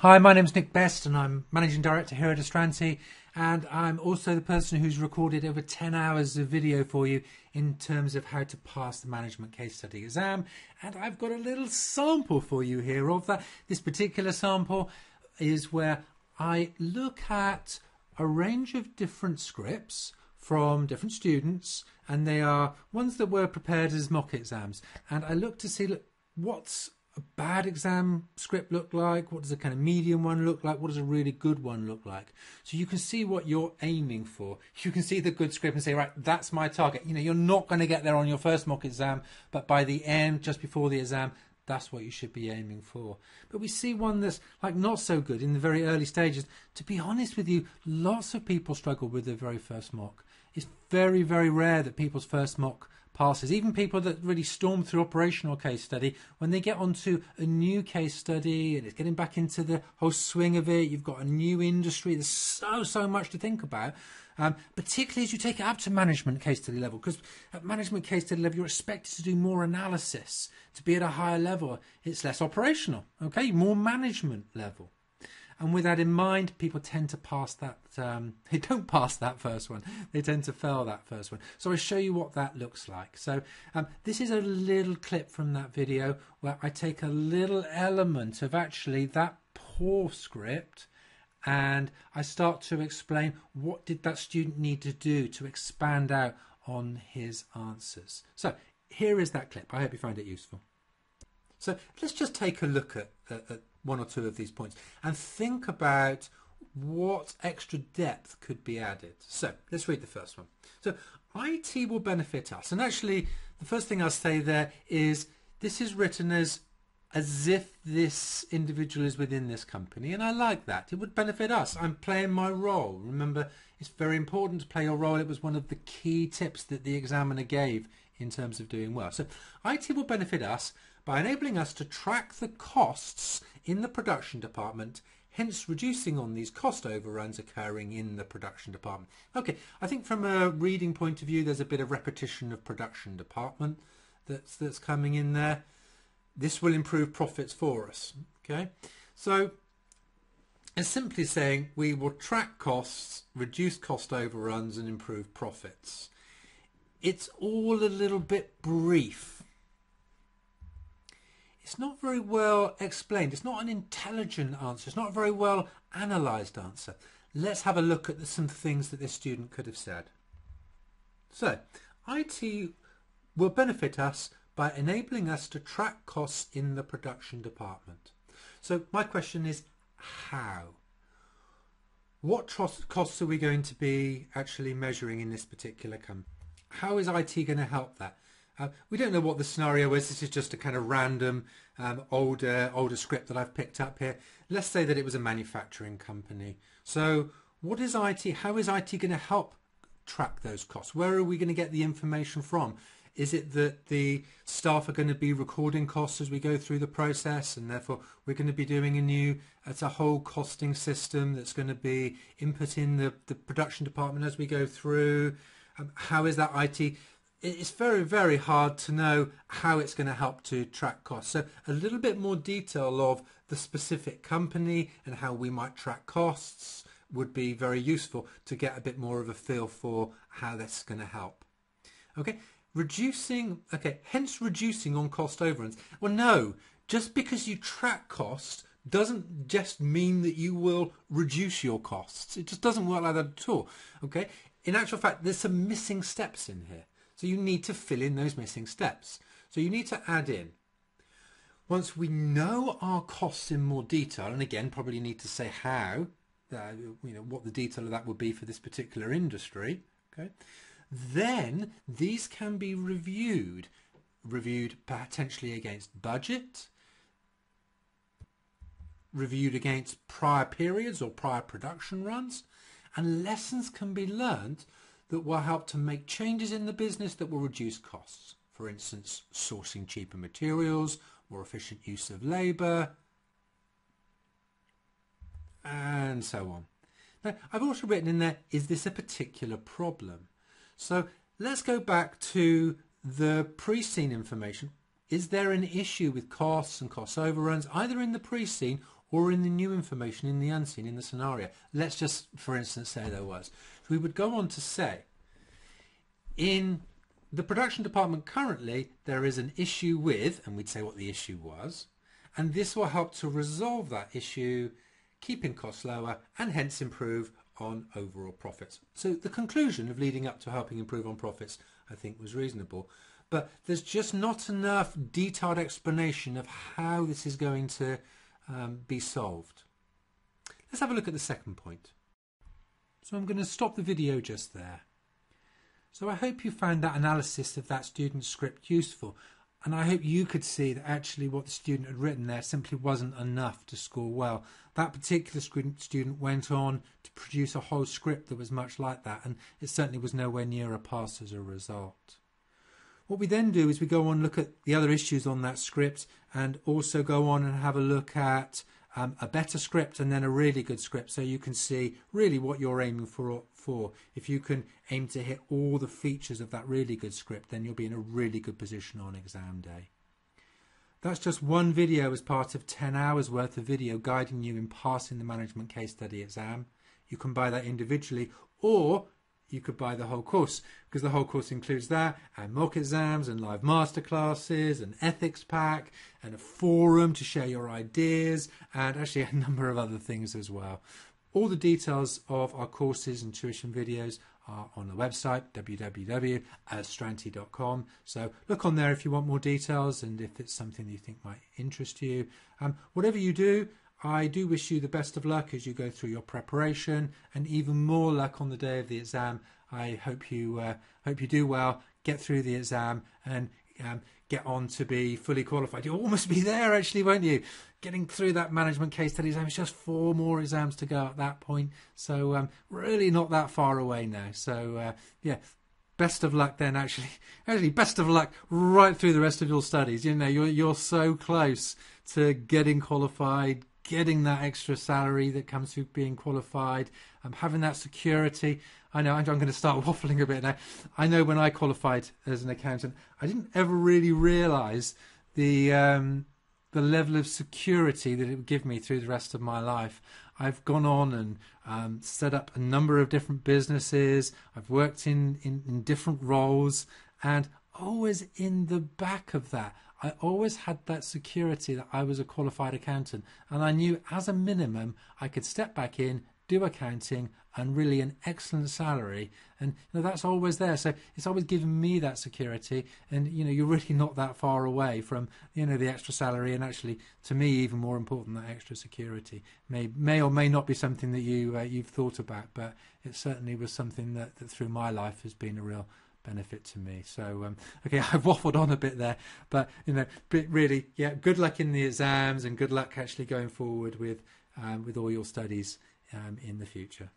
Hi, my name's Nick Best and I'm Managing Director here at Astranti, and I'm also the person who's recorded over 10 hours of video for you in terms of how to pass the Management Case Study exam. And I've got a little sample for you here of that. This particular sample is where I look at a range of different scripts from different students, and they are ones that were prepared as mock exams. And I look to see, what's a bad exam script look like? What does a kind of medium one look like? What does a really good one look like? So you can see what you're aiming for. You can see the good script and say, right, that's my target. You know, you're not going to get there on your first mock exam, but by the end, just before the exam, that's what you should be aiming for. But we see one that's like not so good in the very early stages. To be honest with you, lots of people struggle with their very first mock. It's very, very rare that people's first mock passes. Even people that really storm through operational case study, when they get onto a new case study and it's getting back into the whole swing of it, you've got a new industry, there's so much to think about, particularly as you take it up to management case study level, because at management case study level you're expected to do more analysis, to be at a higher level. It's less operational, okay, more management level. And with that in mind, people tend to pass that, they don't pass that first one, they tend to fail that first one. So I'll show you what that looks like. So this is a little clip from that video where I take a little element of actually that poor script and I start to explain what did that student need to do to expand out on his answers. So here is that clip. I hope you find it useful. So let's just take a look at one or two of these points and think about what extra depth could be added. So let's read the first one. So IT will benefit us. And actually, the first thing I'll say there is this is written as if this individual is within this company. And I like that. It would benefit us. I'm playing my role. Remember, it's very important to play your role. It was one of the key tips that the examiner gave in terms of doing well. So IT will benefit us by enabling us to track the costs in the production department, hence reducing on these cost overruns occurring in the production department. Okay, I think from a reading point of view, there's a bit of repetition of production department that's coming in there. This will improve profits for us. Okay, so it's simply saying we will track costs, reduce cost overruns and improve profits. It's all a little bit brief. It's not very well explained. It's not an intelligent answer. It's not a very well analysed answer. Let's have a look at some things that this student could have said. So, IT will benefit us by enabling us to track costs in the production department. So my question is, how? What costs are we going to be actually measuring in this particular company? How is IT going to help that? We don't know what the scenario is. This is just a kind of random older script that I've picked up here. Let's say that it was a manufacturing company. So what is IT? How is IT going to help track those costs? Where are we going to get the information from? Is it that the staff are going to be recording costs as we go through the process, and therefore we're going to be doing it's a whole costing system that's going to be input in the production department as we go through? How is that IT? It's very, very hard to know how it's going to help to track costs. So a little bit more detail of the specific company and how we might track costs would be very useful to get a bit more of a feel for how that's going to help. Okay, hence reducing on cost overruns. Well, no, just because you track costs doesn't just mean that you will reduce your costs. It just doesn't work like that at all. Okay, in actual fact, there's some missing steps in here. So you need to fill in those missing steps. So you need to add in. Once we know our costs in more detail, and again, probably need to say how, what the detail of that would be for this particular industry, okay, then these can be reviewed potentially against budget, reviewed against prior periods or prior production runs, and lessons can be learned that will help to make changes in the business that will reduce costs. For instance, sourcing cheaper materials, more efficient use of labour, and so on. Now, I've also written in there, is this a particular problem? So let's go back to the pre-scene information. Is there an issue with costs and cost overruns, either in the pre-scene or in the new information, in the unseen, in the scenario. Let's just, for instance, say there was. We would go on to say, in the production department currently, there is an issue with, and we'd say what the issue was, and this will help to resolve that issue, keeping costs lower, and hence improve on overall profits. So the conclusion of leading up to helping improve on profits, I think, was reasonable. But there's just not enough detailed explanation of how this is going to be solved. Let's have a look at the second point. So I'm going to stop the video just there. So I hope you found that analysis of that student's script useful. And I hope you could see that actually what the student had written there simply wasn't enough to score well. That particular student went on to produce a whole script that was much like that, and it certainly was nowhere near a pass as a result. What we then do is we go on and look at the other issues on that script, and also go on and have a look at a better script and then a really good script, so you can see really what you're aiming for. If you can aim to hit all the features of that really good script, then you'll be in a really good position on exam day. That's just one video as part of 10 hours worth of video guiding you in passing the management case study exam. You can buy that individually, or you could buy the whole course, because the whole course includes that, and mock exams and live masterclasses, an ethics pack, and a forum to share your ideas, and actually a number of other things as well. All the details of our courses and tuition videos are on the website, www.stranti.com. So look on there if you want more details, and if it's something that you think might interest you. Whatever you do, I do wish you the best of luck as you go through your preparation, and even more luck on the day of the exam. I hope you do well, get through the exam, and get on to be fully qualified. You'll almost be there actually, won't you? Getting through that management case study exam. It's just 4 more exams to go at that point. So really not that far away now. So yeah, best of luck then actually best of luck right through the rest of your studies. You know, you're so close to getting qualified, getting that extra salary that comes through being qualified, having that security. I know I'm going to start waffling a bit now. I know when I qualified as an accountant, I didn't ever really realise the level of security that it would give me through the rest of my life. I've gone on and set up a number of different businesses. I've worked in different roles, and always in the back of that, I always had that security that I was a qualified accountant, and I knew as a minimum I could step back in, do accounting, and really an excellent salary, and that's always there. So it's always given me that security, and you're really not that far away from the extra salary, and actually to me even more important, that extra security may or may not be something that you've thought about, but it certainly was something that through my life has been a real benefit to me. So okay, I've waffled on a bit there, but really, yeah, good luck in the exams, and good luck actually going forward with all your studies in the future.